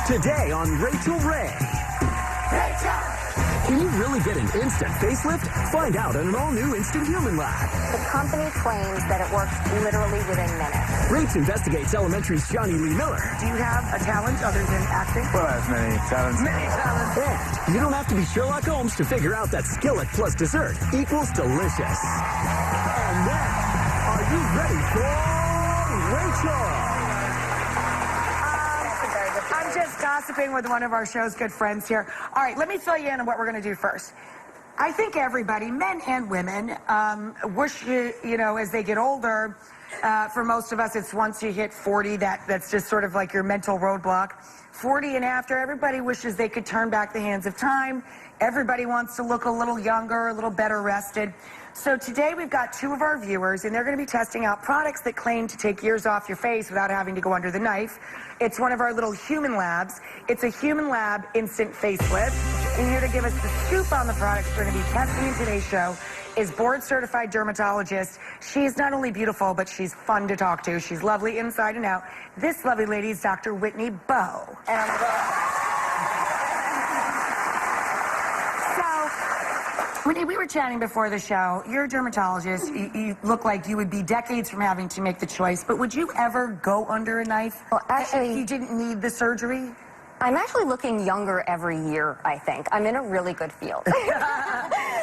Today on Rachael Ray. Can you really get an instant facelift? Find out in an all-new Instant Human Lab. The company claims that it works literally within minutes. Rates investigates Elementary's Johnny Lee Miller. Do you have a talent other than acting? Well, I have many talents. Many talents. And you don't have to be Sherlock Holmes to figure out that skillet plus dessert equals delicious. And now, are you ready for Rachael? I'm just gossiping with one of our show's good friends here. All right, let me fill you in on what we're going to do first. I think everybody, men and women, wish, you know, as they get older, for most of us, it's once you hit 40, that's just sort of like your mental roadblock. 40 and after, everybody wishes they could turn back the hands of time. Everybody wants to look a little younger, a little better rested. So today we've got two of our viewers, and they're going to be testing out products that claim to take years off your face without having to go under the knife. It's one of our little human labs. It's a human lab instant facelift. And here to give us the scoop on the products we're going to be testing in today's show is board-certified dermatologist. She's not only beautiful, but she's fun to talk to. She's lovely inside and out. This lovely lady is Dr. Whitney Bowe. And I'm Whitney, we were chatting before the show. You're a dermatologist. You look like you would be decades from having to make the choice, but would you ever go under a knife? Well, actually, if you didn't need the surgery? I'm actually looking younger every year, I think. I'm in a really good field.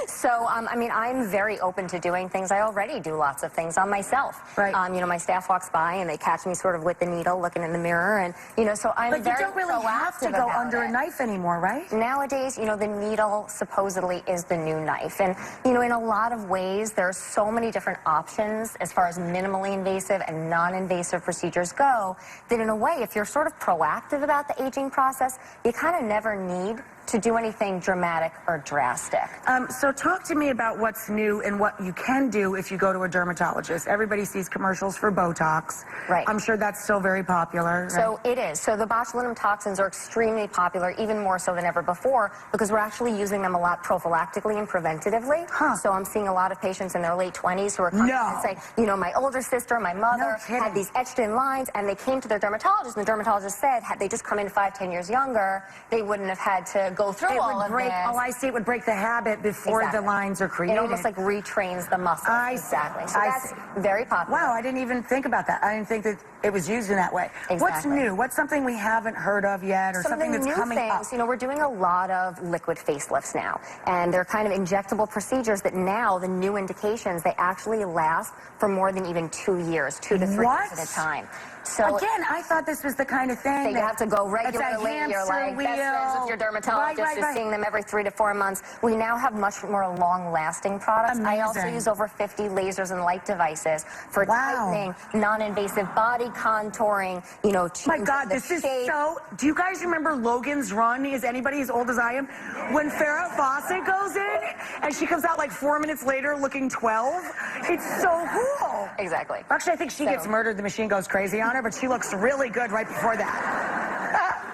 So, I mean, I'm very open to doing things. I already do lots of things on myself. Right. You know, my staff walks by and they catch me sort of with the needle looking in the mirror, and, you know, so I'm very very But you don't really have to go under a knife anymore, right? Nowadays, you know, the needle supposedly is the new knife. And, you know, in a lot of ways, there are so many different options as far as minimally invasive and non-invasive procedures go, that in a way, if you're sort of proactive about the aging process, you kind of never need to do anything dramatic or drastic. So talk to me about what's new and what you can do if you go to a dermatologist. Everybody sees commercials for Botox. Right. I'm sure that's still very popular. Right? So it is. So the botulinum toxins are extremely popular, even more so than ever before, because we're actually using them a lot prophylactically and preventatively. Huh. So I'm seeing a lot of patients in their late 20s who are coming and say, you know, my older sister, my mother had these etched in lines, and they came to their dermatologist, and the dermatologist said, had they just come in 5-10 years younger, they wouldn't have had to go through all of this. Oh, I see. It would break the habit before the lines are created. It almost like retrains the muscles. Exactly. So that's very popular. Wow, I didn't even think about that. I didn't think that it was used in that way. Exactly. What's new? What's something we haven't heard of yet, or something that's coming up? You know, we're doing a lot of liquid facelifts now, and they're kind of injectable procedures that now, the new indications, they actually last for more than even 2 years, 2 to 3 years at a time. So again, I thought this was the kind of thing that you have to go regularly. You're like best friends with your dermatologist. You're seeing them every 3 to 4 months. We now have much more long-lasting products. Amazing. I also use over 50 lasers and light devices for tightening, non-invasive body contouring. You know, my God, this is so. Do you guys remember Logan's Run? Is anybody as old as I am? When Farrah Fawcett goes in and she comes out like 4 minutes later looking 12. It's so cool. Exactly. Actually, I think she gets murdered. The machine goes crazy on her, but she looks really good right before that.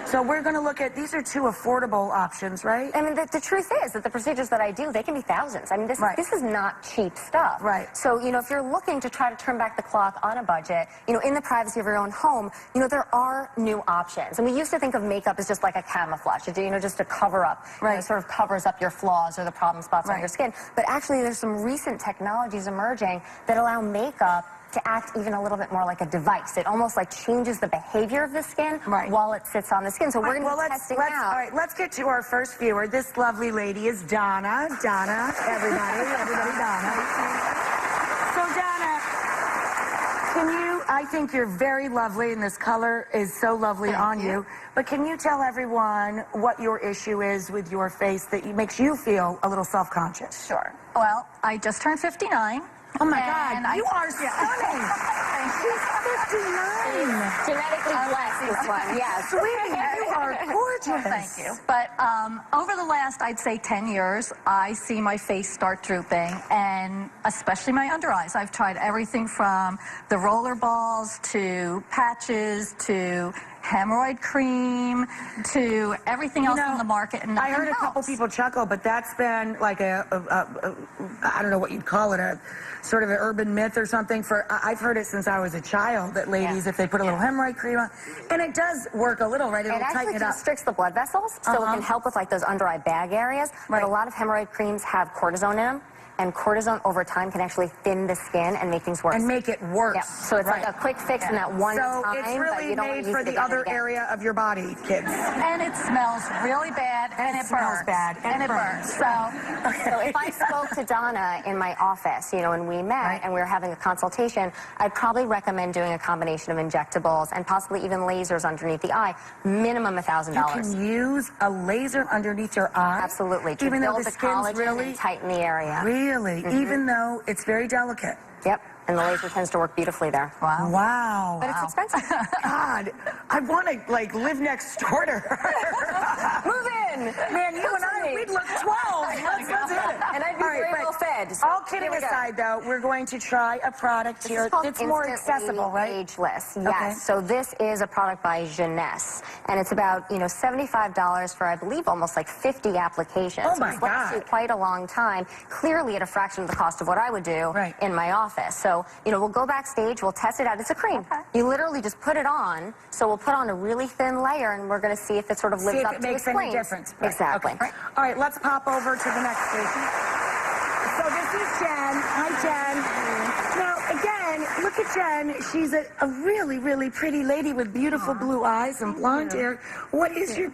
So we're going to look at, these are two affordable options, right? I mean, the truth is that the procedures that I do, they can be thousands. I mean, this is not cheap stuff. Right. So, you know, if you're looking to try to turn back the clock on a budget, you know, in the privacy of your own home, you know, there are new options. And we used to think of makeup as just like a camouflage, you know, just to cover up. Right. You know, it sort of covers up your flaws or the problem spots on your skin. But actually, there's some recent technologies emerging that allow makeup to act even a little bit more like a device. It almost like changes the behavior of the skin while it sits on the skin. So we're going to be testing out. All right, let's get to our first viewer. This lovely lady is Donna. Donna, everybody, Donna. So Donna, I think you're very lovely, and this color is so lovely on you. But can you tell everyone what your issue is with your face that makes you feel a little self-conscious? Sure. Well, I just turned 59. Oh my God, you are stunning. She's 59. Genetically blessed, this one, yes. Sweetie, you are gorgeous. Thank you. But over the last, I'd say 10 years, I see my face start drooping, and especially my under eyes. I've tried everything from the roller balls to patches to hemorrhoid cream to everything else on the market. And I heard a couple people chuckle, but that's been like I don't know what you'd call it, a sort of an urban myth or something. I've heard it since I was a child that ladies, if they put a little hemorrhoid cream on, and it does work a little, right? It'll tighten it up. It constricts the blood vessels, so it can help with like those under eye bag areas. But a lot of hemorrhoid creams have cortisone in them. And cortisone over time can actually thin the skin and make things worse. And make it worse. Yep. So it's like a quick fix in that one time. So it's really made for the other area of your body, kids. And it smells really bad, and it smells burns. bad, and it burns. So if I spoke to Donna in my office, you know, and we met and we were having a consultation, I'd probably recommend doing a combination of injectables and possibly even lasers underneath the eye, minimum $1,000. You can use a laser underneath your eye? Absolutely. To even though build the skin's really and tighten the area. Really? Even though it's very delicate? Yep. And the laser tends to work beautifully there. Wow. Wow. But it's expensive. God, I want to, like, live next door to her. Move in! Man, you and I, we'd look 12. Let's hit it. And I'd be very well fed. So all kidding aside, though, we're going to try a product here. It's more accessible, right? Ageless, yes. Okay. So this is a product by Jeunesse. And it's about, you know, $75 for, I believe, almost like 50 applications. Oh, my So it lasts you quite a long time, clearly at a fraction of the cost of what I would do in my office. So, you know, we'll go backstage, we'll test it out. It's a cream. Okay. You literally just put it on. So we'll put on a really thin layer, and we're going to see if it sort of lives up to its claims. See if it makes any difference. Right. Exactly. Okay. All right, let's pop over to the next station. So this is Jen. Hi, Jen. Now, again, look at Jen. She's a really, really pretty lady with beautiful blue eyes and blonde hair. What is your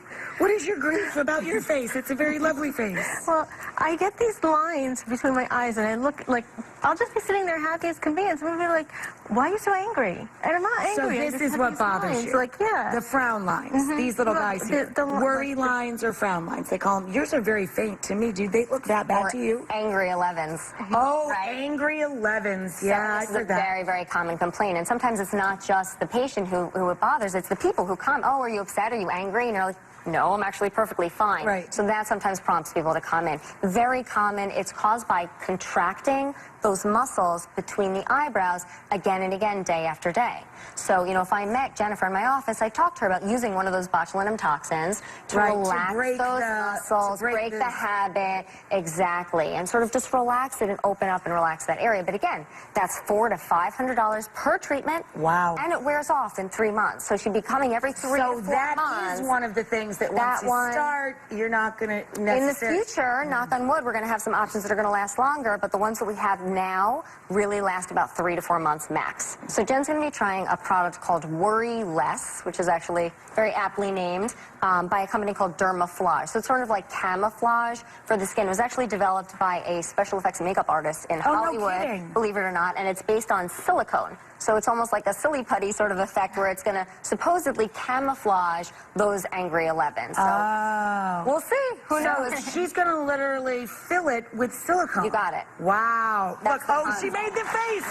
grief about your face? It's a very lovely face. Well, I get these lines between my eyes, and I look like I'll just be sitting there happy as can be, and someone will be like, "Why are you so angry?" And I'm not angry. So this is what bothers you. Like, the frown lines. These little guys here. The worry lines or frown lines. They call them. Yours are very faint to me. Do they look that bad to you? Angry 11s. Oh, angry 11s. Yeah, This is a very, very common complaint. And sometimes it's not just the patient who it bothers. It's the people who come. Oh, are you upset? Are you angry? And you're like, no, I'm actually perfectly fine. Right. So that sometimes prompts people to come in. Very common. It's caused by contracting those muscles between the eyebrows again and again, day after day. So, you know, if I met Jennifer in my office, I talked to her about using one of those botulinum toxins to relax those muscles, break the habit, exactly, and sort of just relax it and open up and relax that area. But again, that's $400 to $500 per treatment. Wow. And it wears off in 3 months. So she'd be coming every 3 to 4 months. So that is one of the things that once you start, you're not going to necessarily... In the future, knock on wood, we're going to have some options that are going to last longer, but the ones that we have now really last about 3 to 4 months max. So Jen's going to be trying a product called Worry Less, which is actually very aptly named by a company called Dermaflage. So it's sort of like camouflage for the skin. It was actually developed by a special effects makeup artist in Hollywood, believe it or not, and it's based on silicone. So it's almost like a silly putty sort of effect where it's going to supposedly camouflage those angry 11s. So we'll see. Who knows? She's going to literally fill it with silicone. You got it. Wow. Look, she made the face.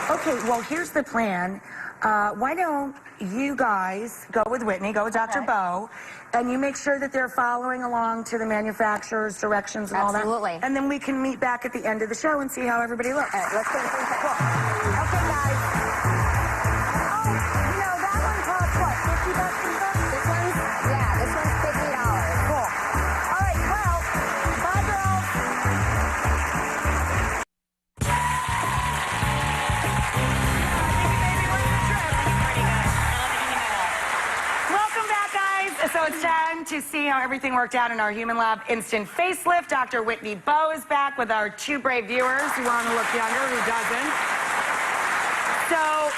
Okay, well, here's the plan. Why don't you guys go with Whitney, go with Dr. Bo, and you make sure that they're following along to the manufacturer's directions and all that. Absolutely. And then we can meet back at the end of the show and see how everybody looks. All right, let's go. Cool. Okay, guys. Oh, you know, that one costs what, $50 or something? This one's $50. Cool. All right, well, bye, girls. Welcome back, guys. So it's time to see how everything worked out in our Human Lab Instant Facelift. Dr. Whitney Bo is back with our 2 brave viewers who want to look younger, who doesn't. So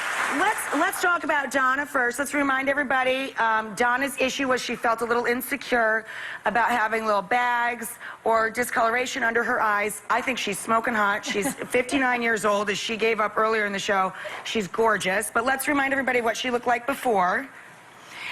let's talk about Donna first. Let's remind everybody, Donna's issue was she felt a little insecure about having little bags or discoloration under her eyes. I think she's smoking hot. She's 59 years old, as she gave up earlier in the show. She's gorgeous. But let's remind everybody what she looked like before.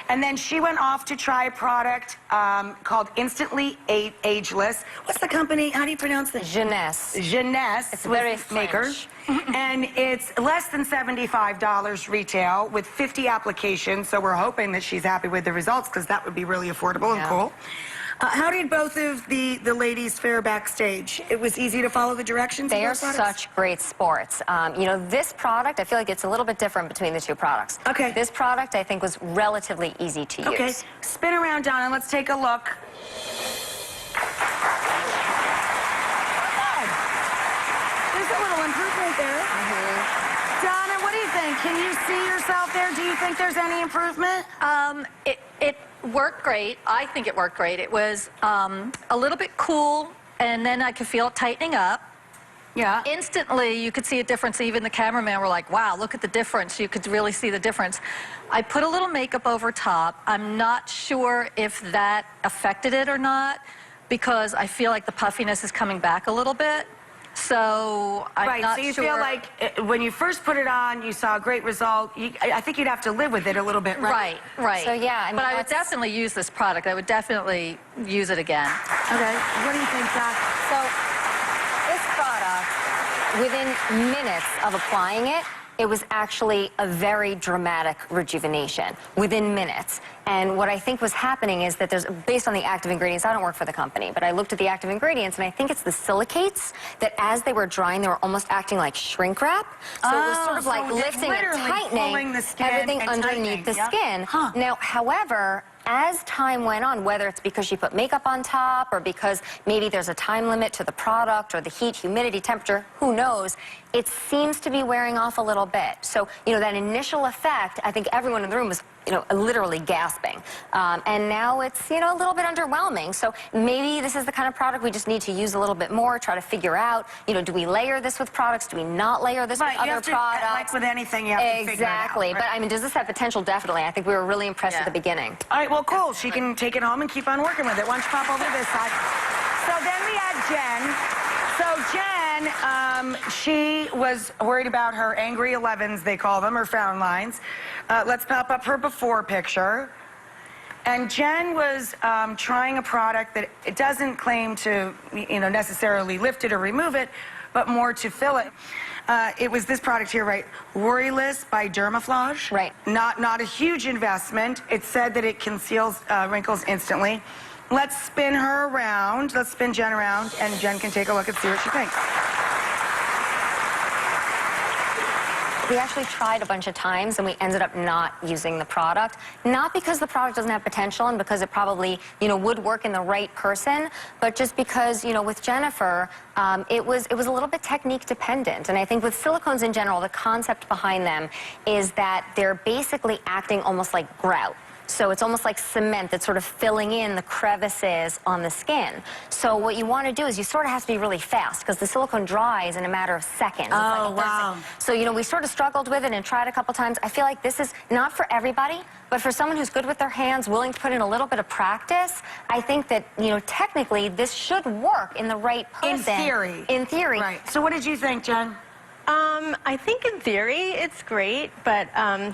And then she went off to try a product called Instantly Ageless. What's the company? How do you pronounce this? Jeunesse. Jeunesse. It's very maker. And it's less than $75 retail with 50 applications. So we're hoping that she's happy with the results, because that would be really affordable and cool. How did both of the ladies fare backstage? It was easy to follow the directions? They are of both products? such great sports. You know, this product, I feel like it's a little bit different between the two products. Okay. This product, I think, was relatively easy to use. Okay, spin around, Donna. Let's take a look. There's a little improvement there. Donna, what do you think? Can you see yourself there? Do you think there's any improvement? It worked great. I think it worked great. It was a little bit cool, and then I could feel it tightening up. Yeah. Instantly, you could see a difference. Even the cameraman were like, wow, look at the difference. You could really see the difference. I put a little makeup over top. I'm not sure if that affected it or not, because I feel like the puffiness is coming back a little bit. So I'm not so you sure. feel like when you first put it on, you saw a great result. I think you'd have to live with it a little bit, right? Right. So, yeah, I mean, but I would definitely use this product. I would definitely use it again. Okay. What do you think, Doc? So this product, within minutes of applying it, it was actually a very dramatic rejuvenation within minutes. And what I think was happening is that based on the active ingredients, I don't work for the company, but I looked at the active ingredients, and I think it's the silicates that as they were drying, they were almost acting like shrink wrap. So it was sort of like lifting and tightening everything underneath the skin. Huh. Now, however, as time went on, whether it's because she put makeup on top or because maybe there's a time limit to the product or the heat, humidity, temperature, who knows, it seems to be wearing off a little bit. So, you know, that initial effect, I think everyone in the room was, you know, literally gasping. And now it's, you know, a little bit underwhelming. So maybe this is the kind of product we just need to use a little bit more, try to figure out, you know, do we layer this with products? Do we not layer this with other products? Like with anything, you have to figure it out. Exactly. But I mean, does this have potential? Definitely. I think we were really impressed at the beginning. All right, well, cool. She can take it home and keep on working with it. Why don't you pop over to this side? So then we had Jen. So Jen, she was worried about her angry 11s, they call them, or frown lines. Let's pop up her before picture. And Jen was trying a product that it doesn't claim to, you know, necessarily lift it or remove it, but more to fill it. It was this product here, right? Worryless by Dermaflage. Right. Not a huge investment. It said that it conceals wrinkles instantly. Let's spin her around. Let's spin Jen around, and Jen can take a look and see what she thinks. We actually tried a bunch of times, and we ended up not using the product. Not because the product doesn't have potential and because it probably, you know, would work in the right person, but just because, you know, with Jennifer, it was a little bit technique dependent. And I think with silicones in general, the concept behind them is that they're basically acting almost like grout. So it's almost like cement that's sort of filling in the crevices on the skin. So what you want to do is you sort of have to be really fast because the silicone dries in a matter of seconds. Oh, wow. So, you know, we sort of struggled with it and tried a couple times. I feel like this is not for everybody, but for someone who's good with their hands, willing to put in a little bit of practice, I think that, you know, technically this should work in the right person. In theory. In theory. Right. So what did you think, Jen? I think in theory it's great, but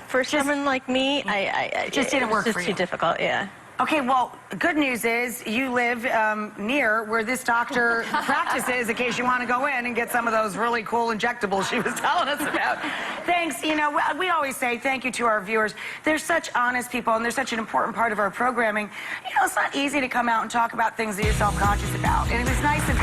for someone like me, I just didn't work it's for just you. too difficult, yeah. Okay, well, good news is you live near where this doctor practices in case you want to go in and get some of those really cool injectables she was telling us about. Thanks. You know, we always say thank you to our viewers. They're such honest people, and they're such an important part of our programming. You know, it's not easy to come out and talk about things that you're self-conscious about. And it was nice of